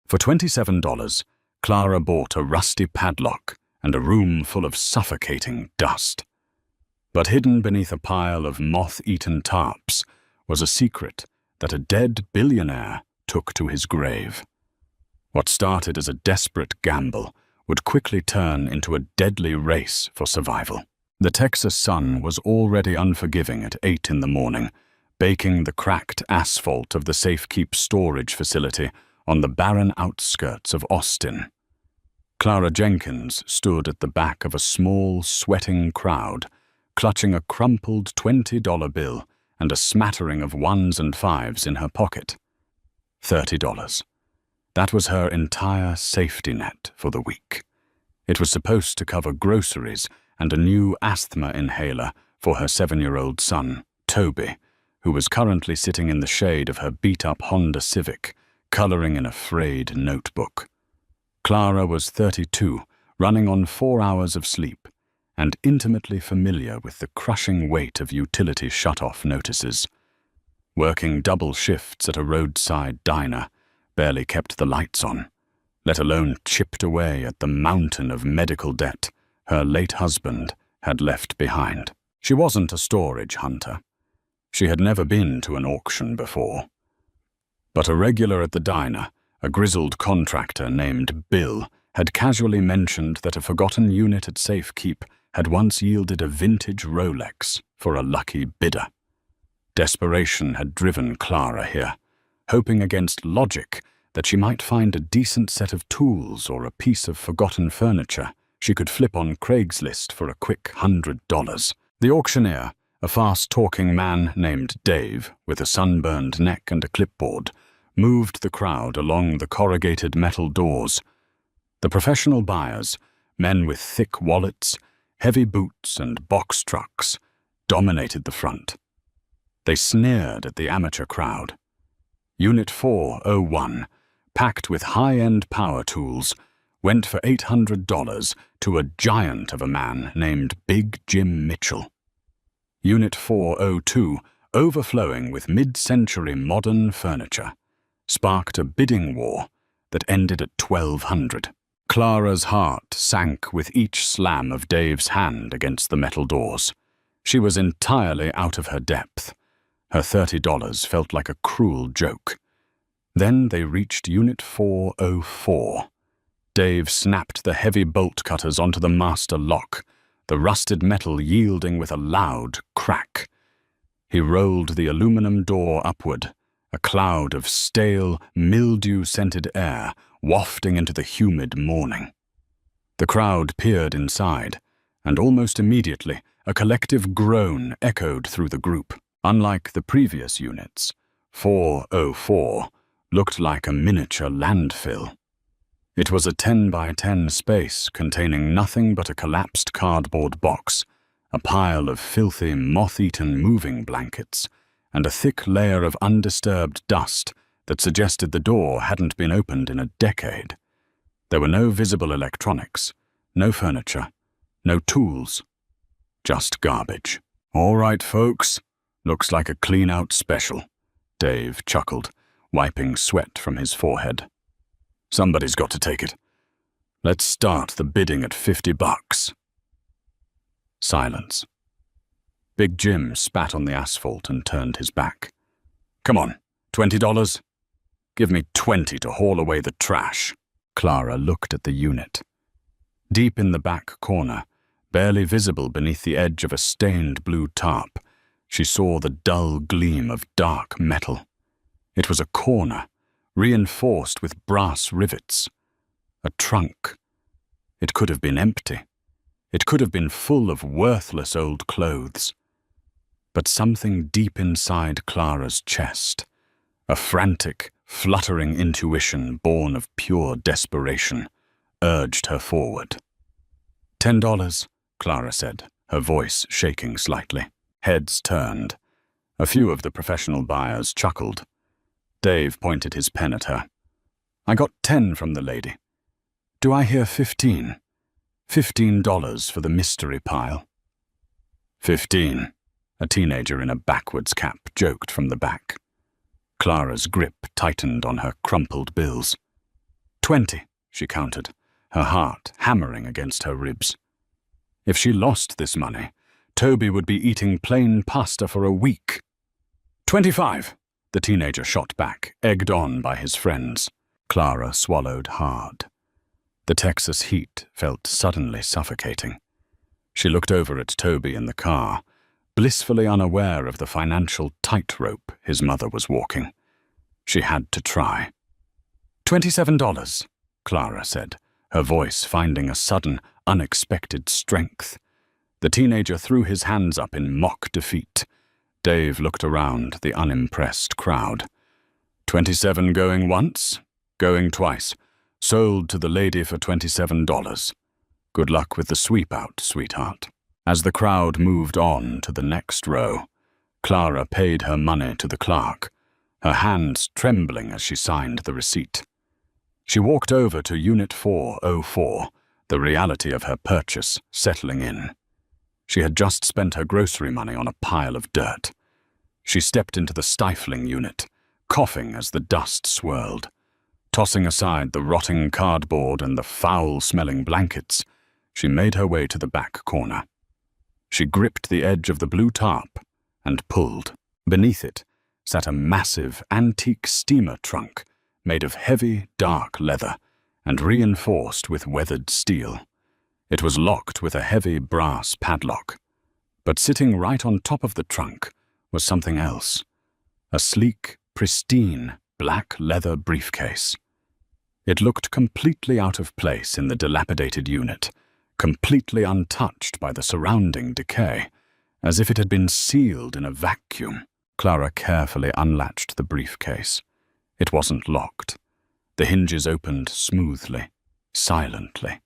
For $27, Clara bought a rusty padlock and a room full of suffocating dust. But hidden beneath a pile of moth-eaten tarps was a secret that a dead billionaire took to his grave. What started as a desperate gamble would quickly turn into a deadly race for survival. The Texas sun was already unforgiving at 8 in the morning, baking the cracked asphalt of the Safekeep storage facility on the barren outskirts of Austin. Clara Jenkins stood at the back of a small, sweating crowd, clutching a crumpled $20 bill and a smattering of ones and fives in her pocket. $30. That was her entire safety net for the week. It was supposed to cover groceries and a new asthma inhaler for her 7-year-old son, Toby, who was currently sitting in the shade of her beat-up Honda Civic, coloring in a frayed notebook. Clara was 32, running on 4 hours of sleep, and intimately familiar with the crushing weight of utility shut-off notices. Working double shifts at a roadside diner barely kept the lights on, let alone chipped away at the mountain of medical debt her late husband had left behind. She wasn't a storage hunter. She had never been to an auction before. But a regular at the diner, a grizzled contractor named Bill, had casually mentioned that a forgotten unit at Safekeep had once yielded a vintage Rolex for a lucky bidder. Desperation had driven Clara here, hoping against logic that she might find a decent set of tools or a piece of forgotten furniture she could flip on Craigslist for a quick $100. The auctioneer, a fast-talking man named Dave with a sunburned neck and a clipboard, moved the crowd along the corrugated metal doors. The professional buyers, men with thick wallets, heavy boots and box trucks, dominated the front. They sneered at the amateur crowd. Unit 401, packed with high-end power tools, went for $800 to a giant of a man named Big Jim Mitchell. Unit 402, overflowing with mid-century modern furniture, sparked a bidding war that ended at $1,200. Clara's heart sank with each slam of Dave's hand against the metal doors. She was entirely out of her depth. Her $30 felt like a cruel joke. Then they reached Unit 404. Dave snapped the heavy bolt cutters onto the master lock, the rusted metal yielding with a loud crack. He rolled the aluminum door upward, a cloud of stale, mildew-scented air wafting into the humid morning. The crowd peered inside, and almost immediately a collective groan echoed through the group. Unlike the previous units, 404 looked like a miniature landfill. It was a 10 by 10 space containing nothing but a collapsed cardboard box, a pile of filthy, moth-eaten moving blankets, and a thick layer of undisturbed dust that suggested the door hadn't been opened in a decade. There were no visible electronics, no furniture, no tools, just garbage. "All right, folks, looks like a clean-out special," Dave chuckled, wiping sweat from his forehead. "Somebody's got to take it. Let's start the bidding at $50. Silence. Big Jim spat on the asphalt and turned his back. "Come on, $20? Give me 20 to haul away the trash." Clara looked at the unit. Deep in the back corner, barely visible beneath the edge of a stained blue tarp, she saw the dull gleam of dark metal. It was a corner, reinforced with brass rivets. A trunk. It could have been empty. It could have been full of worthless old clothes. But something deep inside Clara's chest, a frantic, fluttering intuition born of pure desperation, urged her forward. $10, Clara said, her voice shaking slightly. Heads turned. A few of the professional buyers chuckled. Dave pointed his pen at her. "I got 10 from the lady. Do I hear 15? $15 for the mystery pile." 15, a teenager in a backwards cap joked from the back. Clara's grip tightened on her crumpled bills. 20, she counted, her heart hammering against her ribs. If she lost this money, Toby would be eating plain pasta for a week. 25, the teenager shot back, egged on by his friends. Clara swallowed hard. The Texas heat felt suddenly suffocating. She looked over at Toby in the car, blissfully unaware of the financial tightrope his mother was walking. She had to try. $27, Clara said, her voice finding a sudden, unexpected strength. The teenager threw his hands up in mock defeat. Dave looked around the unimpressed crowd. 27 going once, going twice. Sold to the lady for $27. Good luck with the sweep out, sweetheart. As the crowd moved on to the next row, Clara paid her money to the clerk, her hands trembling as she signed the receipt. She walked over to Unit 404, the reality of her purchase settling in. She had just spent her grocery money on a pile of dirt. She stepped into the stifling unit, coughing as the dust swirled. Tossing aside the rotting cardboard and the foul-smelling blankets, she made her way to the back corner. She gripped the edge of the blue tarp and pulled. Beneath it sat a massive, antique steamer trunk made of heavy, dark leather and reinforced with weathered steel. It was locked with a heavy brass padlock. But sitting right on top of the trunk was something else. A sleek, pristine, black leather briefcase. It looked completely out of place in the dilapidated unit, completely untouched by the surrounding decay, as if it had been sealed in a vacuum. Clara carefully unlatched the briefcase. It wasn't locked. The hinges opened smoothly, silently.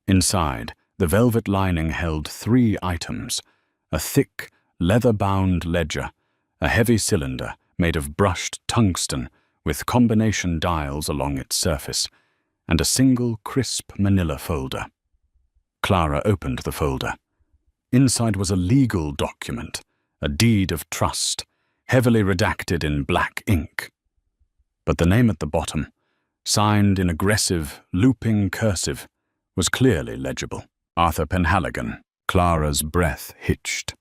Inside, the velvet lining held 3 items: a thick, leather-bound ledger, a heavy cylinder made of brushed tungsten with combination dials along its surface, and a single crisp manila folder. Clara opened the folder. Inside was a legal document, a deed of trust, heavily redacted in black ink. But the name at the bottom, signed in aggressive, looping cursive, was clearly legible. Arthur Penhaligon. Clara's breath hitched.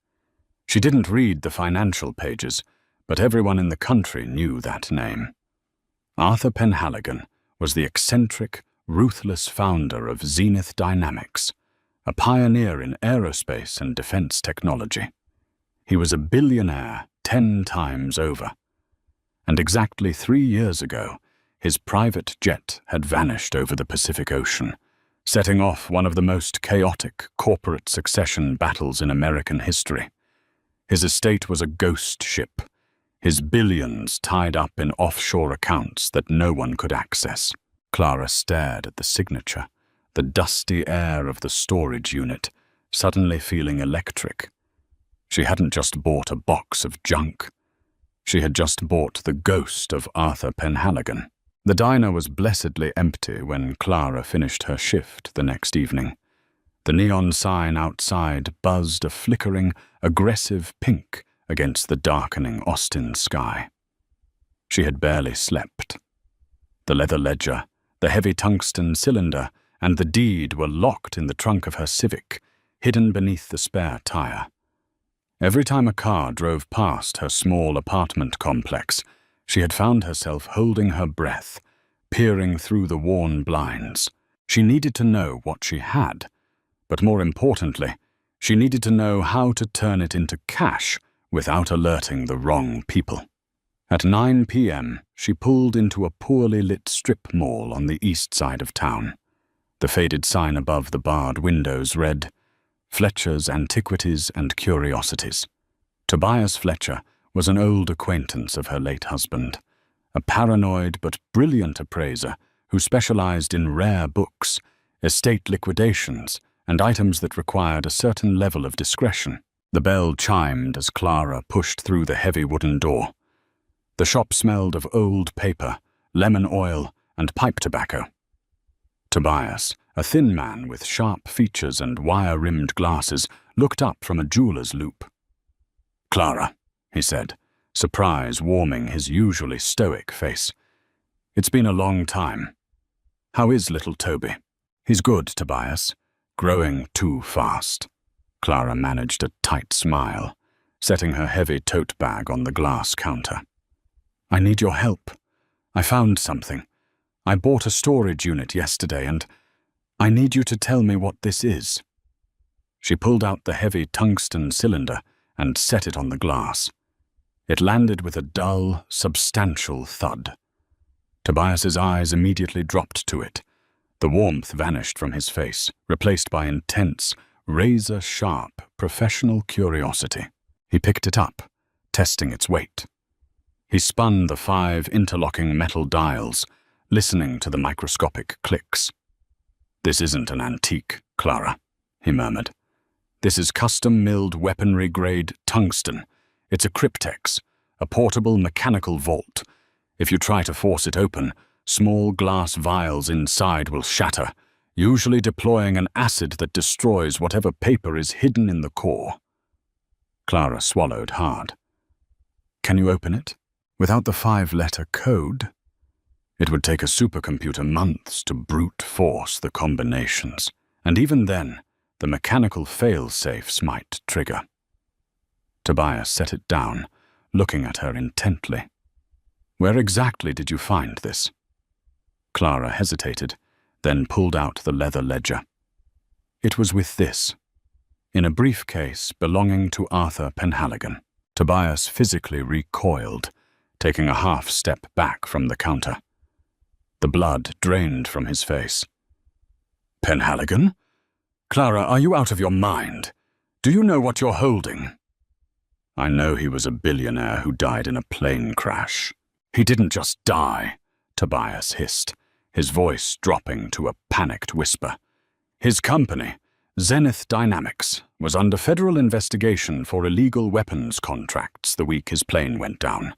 She didn't read the financial pages, but everyone in the country knew that name. Arthur Penhaligon was the eccentric, ruthless founder of Zenith Dynamics, a pioneer in aerospace and defense technology. He was a billionaire 10 times over. And exactly 3 years ago, his private jet had vanished over the Pacific Ocean, setting off one of the most chaotic corporate succession battles in American history. His estate was a ghost ship, his billions tied up in offshore accounts that no one could access. Clara stared at the signature, the dusty air of the storage unit, suddenly feeling electric. She hadn't just bought a box of junk. She had just bought the ghost of Arthur Penhaligon. The diner was blessedly empty when Clara finished her shift the next evening. The neon sign outside buzzed a flickering, aggressive pink against the darkening Austin sky. She had barely slept. The leather ledger, the heavy tungsten cylinder, and the deed were locked in the trunk of her Civic, hidden beneath the spare tire. Every time a car drove past her small apartment complex, she had found herself holding her breath, peering through the worn blinds. She needed to know what she had, but more importantly, she needed to know how to turn it into cash without alerting the wrong people. At 9 p.m., she pulled into a poorly lit strip mall on the east side of town. The faded sign above the barred windows read, Fletcher's Antiquities and Curiosities. Tobias Fletcher was an old acquaintance of her late husband, a paranoid but brilliant appraiser who specialized in rare books, estate liquidations, and items that required a certain level of discretion. The bell chimed as Clara pushed through the heavy wooden door. The shop smelled of old paper, lemon oil, and pipe tobacco. Tobias, a thin man with sharp features and wire-rimmed glasses, looked up from a jeweler's loop. "Clara," he said, surprise warming his usually stoic face. "It's been a long time. How is little Toby? He's good, Tobias. Growing too fast. Clara managed a tight smile, setting her heavy tote bag on the glass counter. I need your help. I found something. I bought a storage unit yesterday and I need you to tell me what this is. She pulled out the heavy tungsten cylinder and set it on the glass. It landed with a dull, substantial thud. Tobias's eyes immediately dropped to it. The warmth vanished from his face, replaced by intense, razor-sharp, professional curiosity. He picked it up, testing its weight. He spun the 5 interlocking metal dials, listening to the microscopic clicks. This isn't an antique, Clara, he murmured. This is custom-milled weaponry-grade tungsten. It's a cryptex, a portable mechanical vault. If you try to force it open, small glass vials inside will shatter, usually deploying an acid that destroys whatever paper is hidden in the core. Clara swallowed hard. Can you open it? Without the 5-letter code? It would take a supercomputer months to brute force the combinations, and even then, the mechanical fail-safes might trigger. Tobias set it down, looking at her intently. Where exactly did you find this? Clara hesitated, then pulled out the leather ledger. It was with this. In a briefcase belonging to Arthur Penhaligon. Tobias physically recoiled, taking a half-step back from the counter. The blood drained from his face. Penhaligon? Clara, are you out of your mind? Do you know what you're holding? I know he was a billionaire who died in a plane crash. He didn't just die, Tobias hissed, his voice dropping to a panicked whisper. His company, Zenith Dynamics, was under federal investigation for illegal weapons contracts the week his plane went down.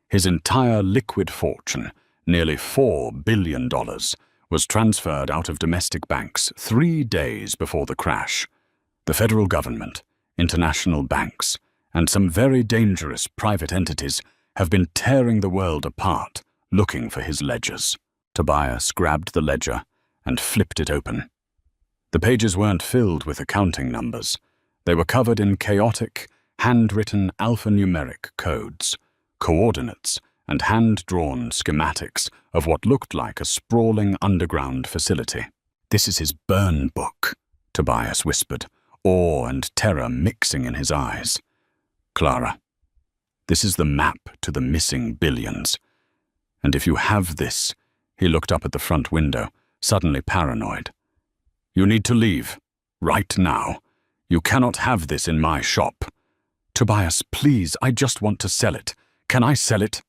His entire liquid fortune, nearly $4 billion, was transferred out of domestic banks 3 days before the crash. The federal government, international banks, and some very dangerous private entities have been tearing the world apart, looking for his ledgers. Tobias grabbed the ledger and flipped it open. The pages weren't filled with accounting numbers. They were covered in chaotic, handwritten alphanumeric codes, coordinates, and hand-drawn schematics of what looked like a sprawling underground facility. This is his burn book, Tobias whispered, awe and terror mixing in his eyes. Clara, this is the map to the missing billions. And if you have this, he looked up at the front window, suddenly paranoid. You need to leave, right now. You cannot have this in my shop. Tobias, please, I just want to sell it. Can I sell it?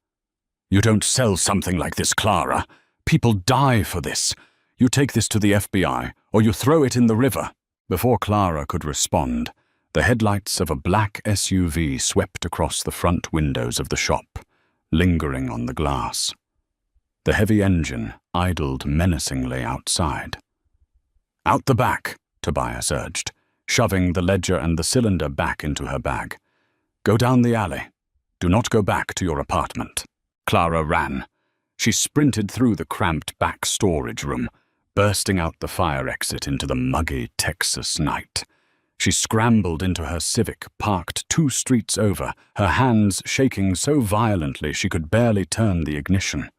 You don't sell something like this, Clara. People die for this. You take this to the FBI, or you throw it in the river. Before Clara could respond, the headlights of a black SUV swept across the front windows of the shop, lingering on the glass. The heavy engine idled menacingly outside. Out the back, Tobias urged, shoving the ledger and the cylinder back into her bag. Go down the alley. Do not go back to your apartment. Clara ran. She sprinted through the cramped back storage room, bursting out the fire exit into the muggy Texas night. She scrambled into her Civic, parked 2 streets over, her hands shaking so violently she could barely turn the ignition.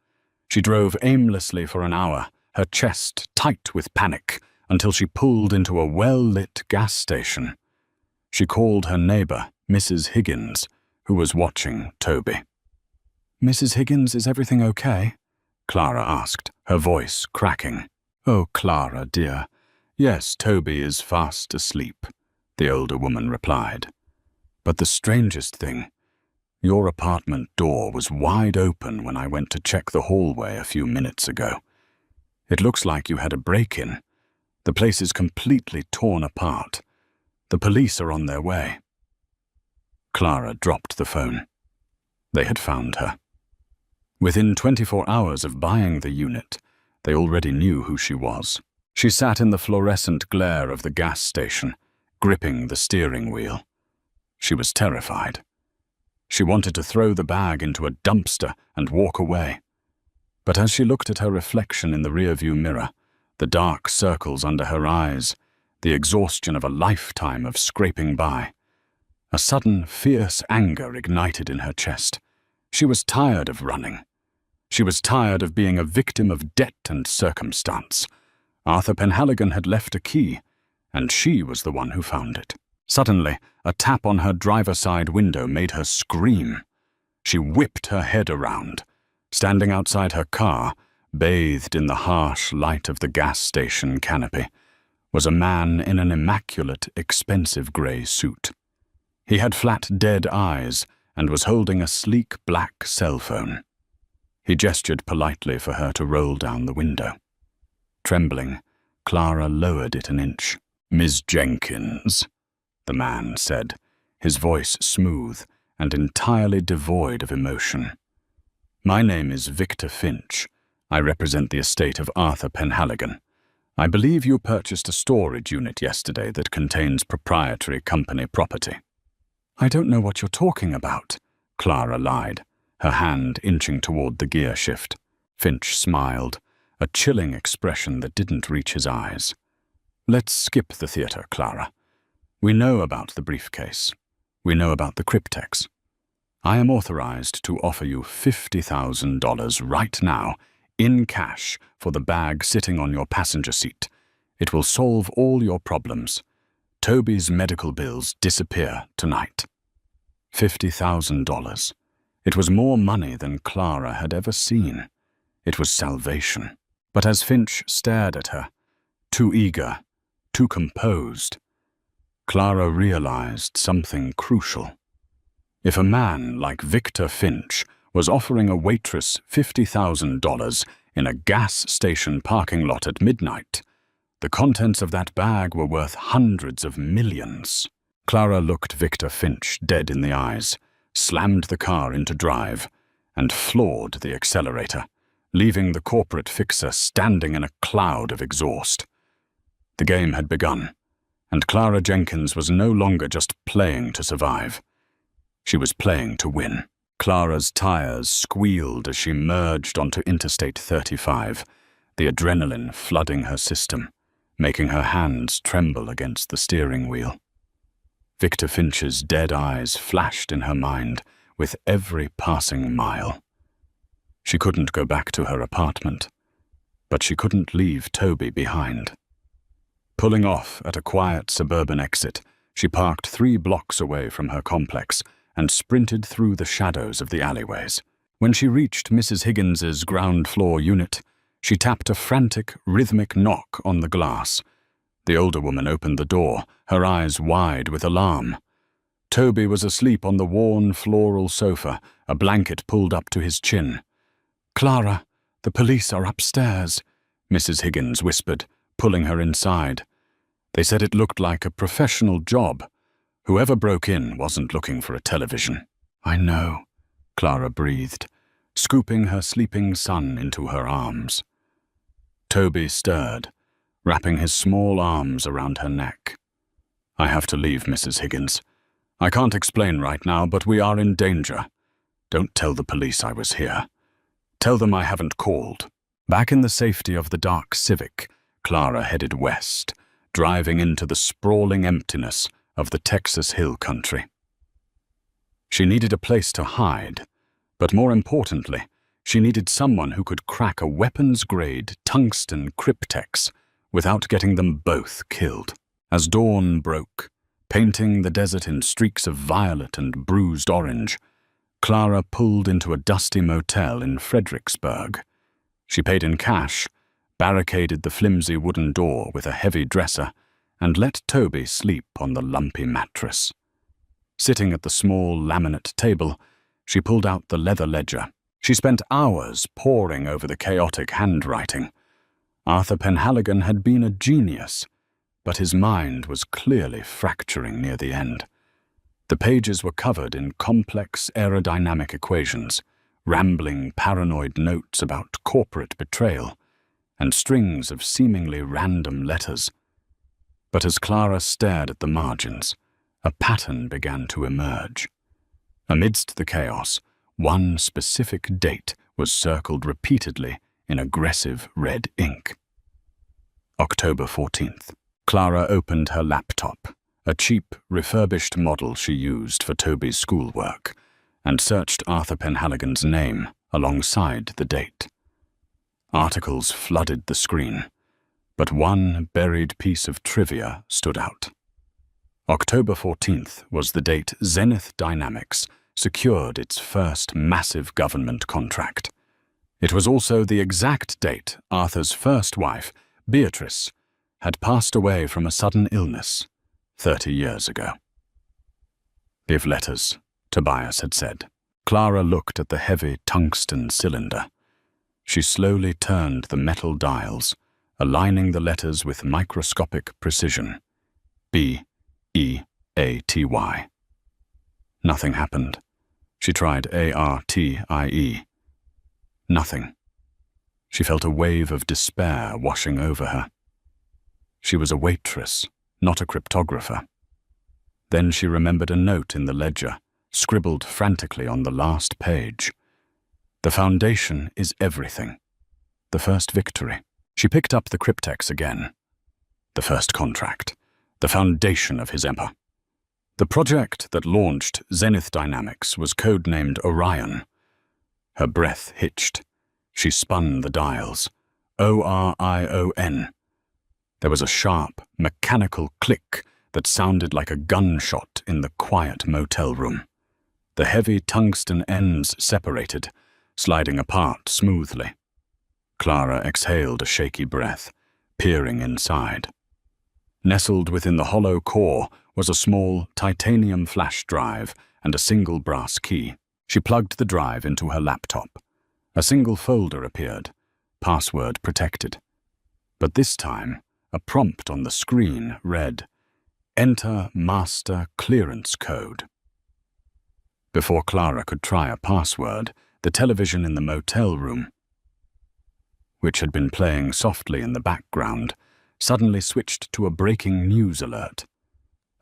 She drove aimlessly for an hour, her chest tight with panic, until she pulled into a well-lit gas station. She called her neighbor, Mrs. Higgins, who was watching Toby. Mrs. Higgins, is everything okay? Clara asked, her voice cracking. Oh, Clara, dear. Yes, Toby is fast asleep, the older woman replied. But the strangest thing, your apartment door was wide open when I went to check the hallway a few minutes ago. It looks like you had a break-in. The place is completely torn apart. The police are on their way. Clara dropped the phone. They had found her. Within 24 hours of buying the unit, they already knew who she was. She sat in the fluorescent glare of the gas station, gripping the steering wheel. She was terrified. She wanted to throw the bag into a dumpster and walk away. But as she looked at her reflection in the rearview mirror, the dark circles under her eyes, the exhaustion of a lifetime of scraping by. A sudden, fierce anger ignited in her chest. She was tired of running. She was tired of being a victim of debt and circumstance. Arthur Penhaligon had left a key, and she was the one who found it. Suddenly, a tap on her driver's side window made her scream. She whipped her head around. Standing outside her car, bathed in the harsh light of the gas station canopy, was a man in an immaculate, expensive grey suit. He had flat, dead eyes and was holding a sleek black cell phone. He gestured politely for her to roll down the window. Trembling, Clara lowered it an inch. "Miss Jenkins," the man said, his voice smooth and entirely devoid of emotion. "My name is Victor Finch. I represent the estate of Arthur Penhaligon. I believe you purchased a storage unit yesterday that contains proprietary company property." "I don't know what you're talking about," Clara lied, her hand inching toward the gear shift. Finch smiled, a chilling expression that didn't reach his eyes. "Let's skip the theater, Clara. We know about the briefcase. We know about the cryptex. I am authorized to offer you $50,000 right now, in cash, for the bag sitting on your passenger seat. It will solve all your problems. Toby's medical bills disappear tonight." $50,000. It was more money than Clara had ever seen. It was salvation. But as Finch stared at her, too eager, too composed, Clara realized something crucial. If a man like Victor Finch was offering a waitress $50,000 in a gas station parking lot at midnight, the contents of that bag were worth hundreds of millions. Clara looked Victor Finch dead in the eyes, slammed the car into drive, and floored the accelerator, leaving the corporate fixer standing in a cloud of exhaust. The game had begun, and Clara Jenkins was no longer just playing to survive. She was playing to win. Clara's tires squealed as she merged onto Interstate 35, the adrenaline flooding her system, making her hands tremble against the steering wheel. Victor Finch's dead eyes flashed in her mind with every passing mile. She couldn't go back to her apartment, but she couldn't leave Toby behind. Pulling off at a quiet suburban exit, she parked 3 blocks away from her complex and sprinted through the shadows of the alleyways. When she reached Mrs. Higgins's ground-floor unit, she tapped a frantic, rhythmic knock on the glass. The older woman opened the door, her eyes wide with alarm. Toby was asleep on the worn floral sofa, a blanket pulled up to his chin. "Clara, the police are upstairs," Mrs. Higgins whispered, pulling her inside. They said it looked like a professional job. Whoever broke in wasn't looking for a television. "I know," Clara breathed, scooping her sleeping son into her arms. Toby stirred, wrapping his small arms around her neck. "I have to leave, Mrs. Higgins. I can't explain right now, but we are in danger. Don't tell the police I was here. Tell them I haven't called." Back in the safety of the dark Civic, Clara headed west, driving into the sprawling emptiness of the Texas Hill Country. She needed a place to hide, but more importantly, she needed someone who could crack a weapons-grade tungsten cryptex without getting them both killed. As dawn broke, painting the desert in streaks of violet and bruised orange, Clara pulled into a dusty motel in Fredericksburg. She paid in cash, barricaded the flimsy wooden door with a heavy dresser, and let Toby sleep on the lumpy mattress. Sitting at the small laminate table, she pulled out the leather ledger. She spent hours poring over the chaotic handwriting. Arthur Penhaligon had been a genius, but his mind was clearly fracturing near the end. The pages were covered in complex aerodynamic equations, rambling paranoid notes about corporate betrayal, and strings of seemingly random letters. But as Clara stared at the margins, a pattern began to emerge. Amidst the chaos, one specific date was circled repeatedly in aggressive red ink. October 14th. Clara opened her laptop, a cheap, refurbished model she used for Toby's schoolwork, and searched Arthur Penhaligon's name alongside the date. Articles flooded the screen, but one buried piece of trivia stood out. October 14th was the date Zenith Dynamics secured its first massive government contract. It was also the exact date Arthur's first wife, Beatrice, had passed away from a sudden illness 30 years ago. "Give letters," Tobias had said. Clara looked at the heavy tungsten cylinder. She slowly turned the metal dials, aligning the letters with microscopic precision. B-E-A-T-Y. Nothing happened. She tried A-R-T-I-E. Nothing. She felt a wave of despair washing over her. She was a waitress, not a cryptographer. Then she remembered a note in the ledger, scribbled frantically on the last page. "The foundation is everything. The first victory." She picked up the cryptex again. The first contract. The foundation of his empire. The project that launched Zenith Dynamics was codenamed Orion. Her breath hitched. She spun the dials. O-R-I-O-N. There was a sharp, mechanical click that sounded like a gunshot in the quiet motel room. The heavy tungsten ends separated, sliding apart smoothly. Clara exhaled a shaky breath, peering inside. Nestled within the hollow core was a small titanium flash drive and a single brass key. She plugged the drive into her laptop. A single folder appeared, password protected. But this time, a prompt on the screen read, "Enter master clearance code." Before Clara could try a password, the television in the motel room, which had been playing softly in the background, suddenly switched to a breaking news alert.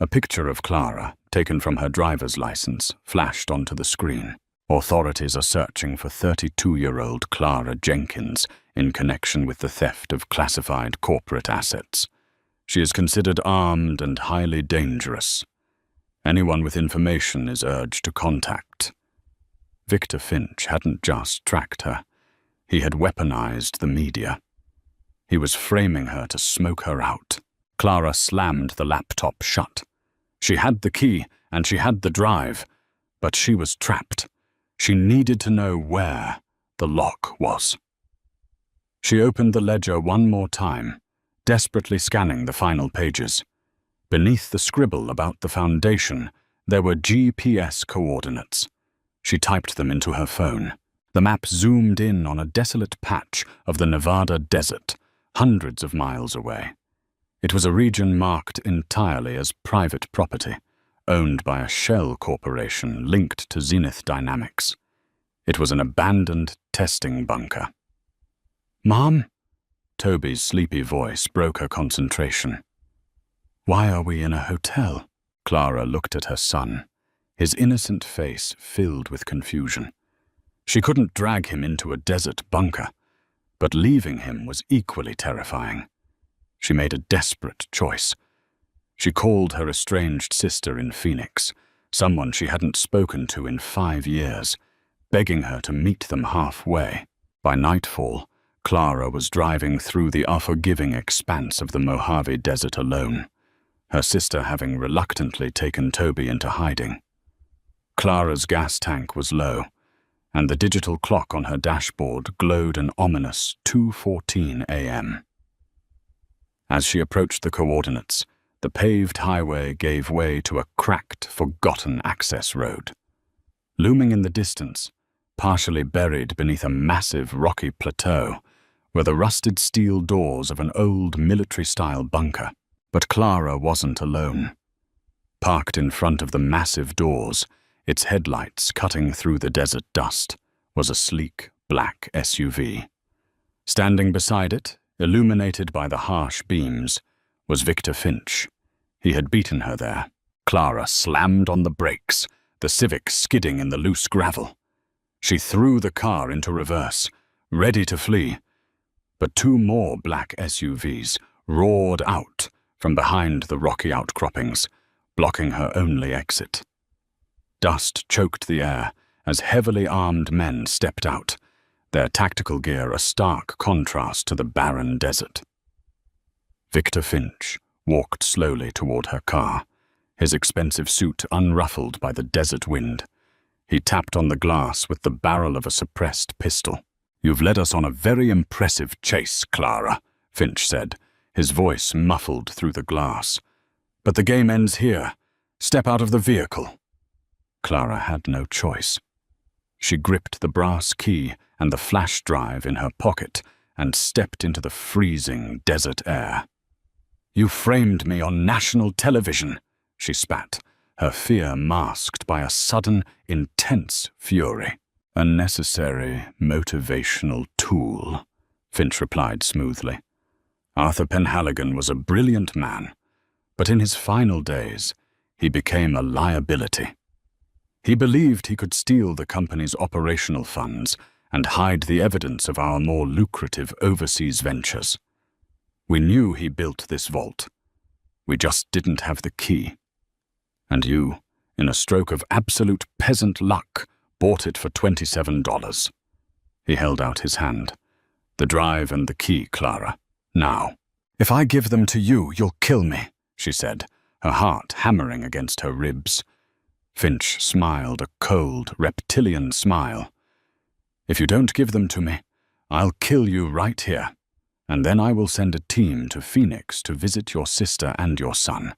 A picture of Clara, taken from her driver's license, flashed onto the screen. Authorities are searching for 32-year-old Clara Jenkins in connection with the theft of classified corporate assets. She is considered armed and highly dangerous. Anyone with information is urged to contact. Victor Finch hadn't just tracked her. He had weaponized the media. He was framing her to smoke her out. Clara slammed the laptop shut. She had the key and she had the drive, but she was trapped. She needed to know where the lock was. She opened the ledger one more time, desperately scanning the final pages. Beneath the scribble about the foundation, there were GPS coordinates. She typed them into her phone. The map zoomed in on a desolate patch of the Nevada desert, hundreds of miles away. It was a region marked entirely as private property, owned by a shell corporation linked to Zenith Dynamics. It was an abandoned testing bunker. "Mom?" Toby's sleepy voice broke her concentration. "Why are we in a hotel?" Clara looked at her son, his innocent face filled with confusion. She couldn't drag him into a desert bunker, but leaving him was equally terrifying. She made a desperate choice. She called her estranged sister in Phoenix, someone she hadn't spoken to in 5 years, begging her to meet them halfway. By nightfall, Clara was driving through the unforgiving expanse of the Mojave Desert alone, her sister having reluctantly taken Toby into hiding. Clara's gas tank was low, and the digital clock on her dashboard glowed an ominous 2:14 a.m. As she approached the coordinates, the paved highway gave way to a cracked, forgotten access road. Looming in the distance, partially buried beneath a massive rocky plateau, were the rusted steel doors of an old military-style bunker. But Clara wasn't alone. Parked in front of the massive doors, its headlights cutting through the desert dust, was a sleek, black SUV. Standing beside it, illuminated by the harsh beams, was Victor Finch. He had beaten her there. Clara slammed on the brakes, the Civic skidding in the loose gravel. She threw the car into reverse, ready to flee. But 2 more black SUVs, roared out from behind the rocky outcroppings, blocking her only exit. Dust choked the air as heavily armed men stepped out, their tactical gear a stark contrast to the barren desert. Victor Finch walked slowly toward her car, his expensive suit unruffled by the desert wind. He tapped on the glass with the barrel of a suppressed pistol. "You've led us on a very impressive chase, Clara," Finch said, his voice muffled through the glass. "But the game ends here. Step out of the vehicle." Clara had no choice. She gripped the brass key and the flash drive in her pocket and stepped into the freezing desert air. "You framed me on national television," she spat, her fear masked by a sudden, intense fury. "A necessary, motivational tool," Finch replied smoothly. "Arthur Penhaligon was a brilliant man, but in his final days, he became a liability. He believed he could steal the company's operational funds and hide the evidence of our more lucrative overseas ventures. We knew he built this vault. We just didn't have the key. And you, in a stroke of absolute peasant luck, bought it for $27. He held out his hand. "The drive and the key, Clara. Now." "If I give them to you, you'll kill me," she said, her heart hammering against her ribs. Finch smiled a cold, reptilian smile. "If you don't give them to me, I'll kill you right here, and then I will send a team to Phoenix to visit your sister and your son.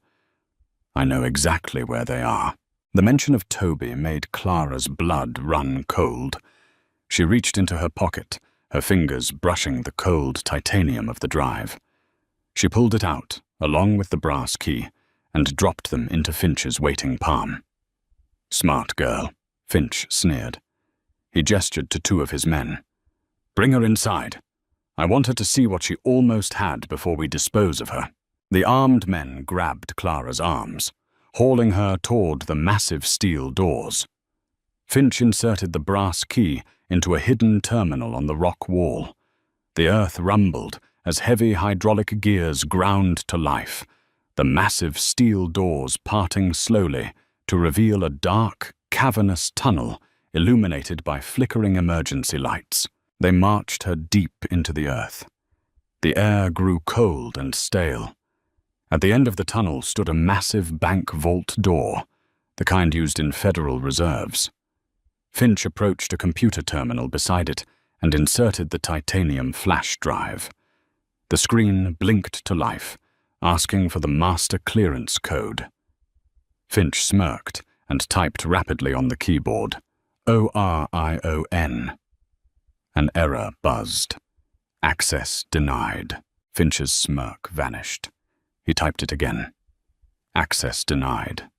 I know exactly where they are." The mention of Toby made Clara's blood run cold. She reached into her pocket, her fingers brushing the cold titanium of the drive. She pulled it out, along with the brass key, and dropped them into Finch's waiting palm. "Smart girl," Finch sneered. He gestured to two of his men. "Bring her inside. I want her to see what she almost had before we dispose of her." The armed men grabbed Clara's arms, hauling her toward the massive steel doors. Finch inserted the brass key into a hidden terminal on the rock wall. The earth rumbled as heavy hydraulic gears ground to life, the massive steel doors parting slowly to reveal a dark, cavernous tunnel illuminated by flickering emergency lights. They marched her deep into the earth. The air grew cold and stale. At the end of the tunnel stood a massive bank vault door, the kind used in Federal Reserves. Finch approached a computer terminal beside it and inserted the titanium flash drive. The screen blinked to life, asking for the master clearance code. Finch smirked and typed rapidly on the keyboard, ORION. An error buzzed. "Access denied." Finch's smirk vanished. He typed it again. "Access denied."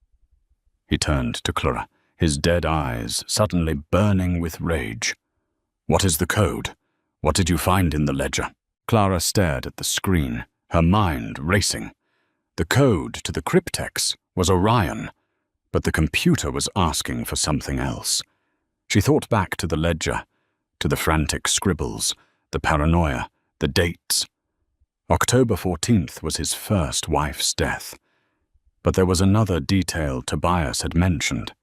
He turned to Clara, his dead eyes suddenly burning with rage. "What is the code? What did you find in the ledger?" Clara stared at the screen, her mind racing. The code to the cryptex was Orion, but the computer was asking for something else. She thought back to the ledger, to the frantic scribbles, the paranoia, the dates. October 14th was his first wife's death. But there was another detail Tobias had mentioned.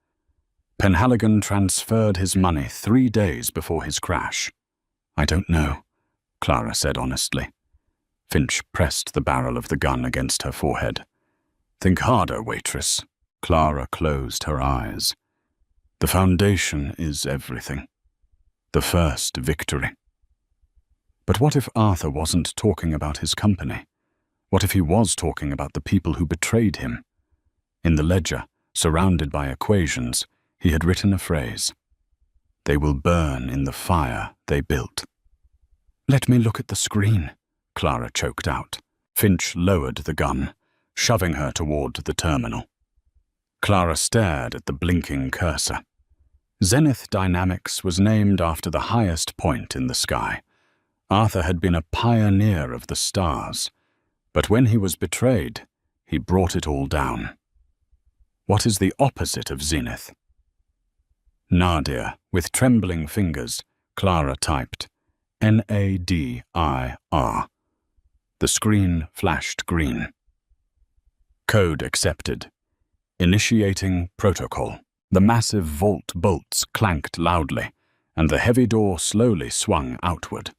Penhaligon transferred his money 3 days before his crash. "I don't know," Clara said honestly. Finch pressed the barrel of the gun against her forehead. "Think harder, waitress." Clara closed her eyes. "The foundation is everything. The first victory." But what if Arthur wasn't talking about his company? What if he was talking about the people who betrayed him? In the ledger, surrounded by equations, he had written a phrase. "They will burn in the fire they built." "Let me look at the screen," Clara choked out. Finch lowered the gun, shoving her toward the terminal. Clara stared at the blinking cursor. Zenith Dynamics was named after the highest point in the sky. Arthur had been a pioneer of the stars, but when he was betrayed, he brought it all down. What is the opposite of zenith? Nadir, with trembling fingers, Clara typed, Nadir. The screen flashed green. Code accepted. Initiating protocol. The massive vault bolts clanked loudly, and the heavy door slowly swung outward.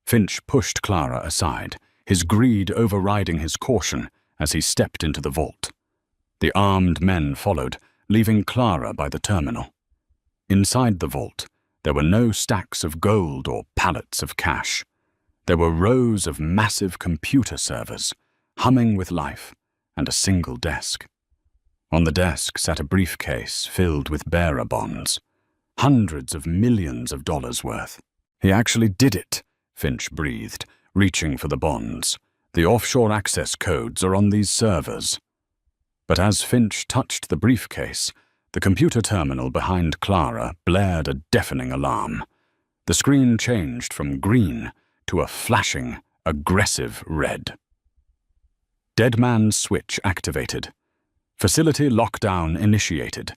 Finch pushed Clara aside, his greed overriding his caution as he stepped into the vault. The armed men followed, leaving Clara by the terminal. Inside the vault, there were no stacks of gold or pallets of cash. There were rows of massive computer servers, humming with life, and a single desk. On the desk sat a briefcase filled with bearer bonds, hundreds of millions of dollars worth. He actually did it, Finch breathed, reaching for the bonds. The offshore access codes are on these servers. But as Finch touched the briefcase, the computer terminal behind Clara blared a deafening alarm. The screen changed from green to a flashing, aggressive red. Dead man's switch activated. Facility lockdown initiated.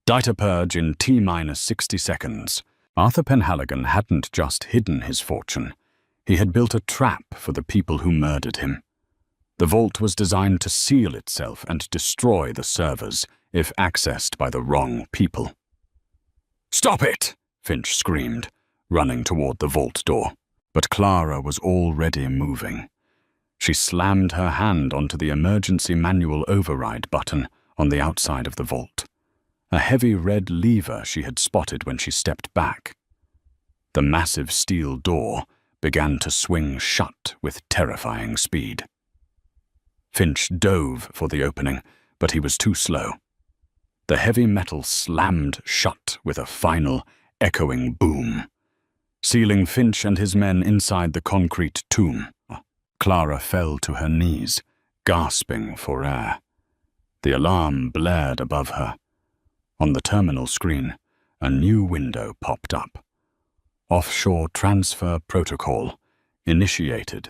Data purge in T-60 seconds. Arthur Penhaligon hadn't just hidden his fortune. He had built a trap for the people who murdered him. The vault was designed to seal itself and destroy the servers if accessed by the wrong people. "Stop it!" Finch screamed, running toward the vault door. But Clara was already moving. She slammed her hand onto the emergency manual override button on the outside of the vault, a heavy red lever she had spotted when she stepped back. The massive steel door began to swing shut with terrifying speed. Finch dove for the opening, but he was too slow. The heavy metal slammed shut with a final, echoing boom, sealing Finch and his men inside the concrete tomb. Clara fell to her knees, gasping for air. The alarm blared above her. On the terminal screen, a new window popped up. Offshore transfer protocol initiated.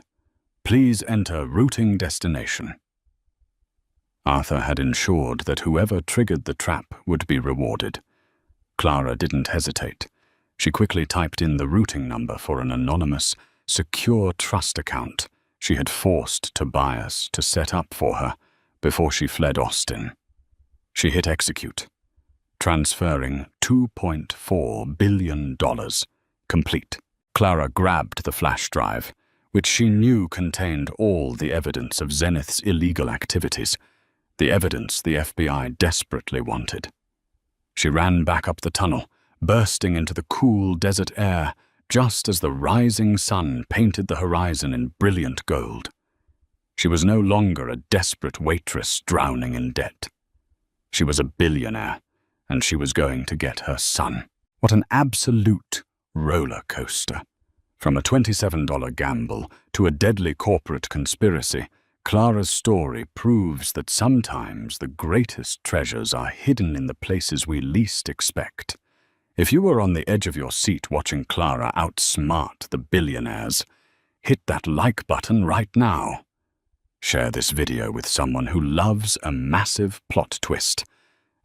Please enter routing destination. Arthur had ensured that whoever triggered the trap would be rewarded. Clara didn't hesitate. She quickly typed in the routing number for an anonymous, secure trust account she had forced Tobias to set up for her before she fled Austin. She hit execute, transferring $2.4 billion. Complete. Clara grabbed the flash drive, which she knew contained all the evidence of Zenith's illegal activities, the evidence the FBI desperately wanted. She ran back up the tunnel, bursting into the cool desert air just as the rising sun painted the horizon in brilliant gold. She was no longer a desperate waitress drowning in debt. She was a billionaire, and she was going to get her son. What an absolute roller coaster. From a $27 gamble to a deadly corporate conspiracy, Clara's story proves that sometimes the greatest treasures are hidden in the places we least expect. If you were on the edge of your seat watching Clara outsmart the billionaires, hit that like button right now. Share this video with someone who loves a massive plot twist,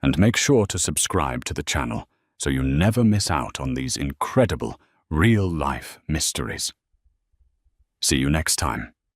and make sure to subscribe to the channel so you never miss out on these incredible real-life mysteries. See you next time.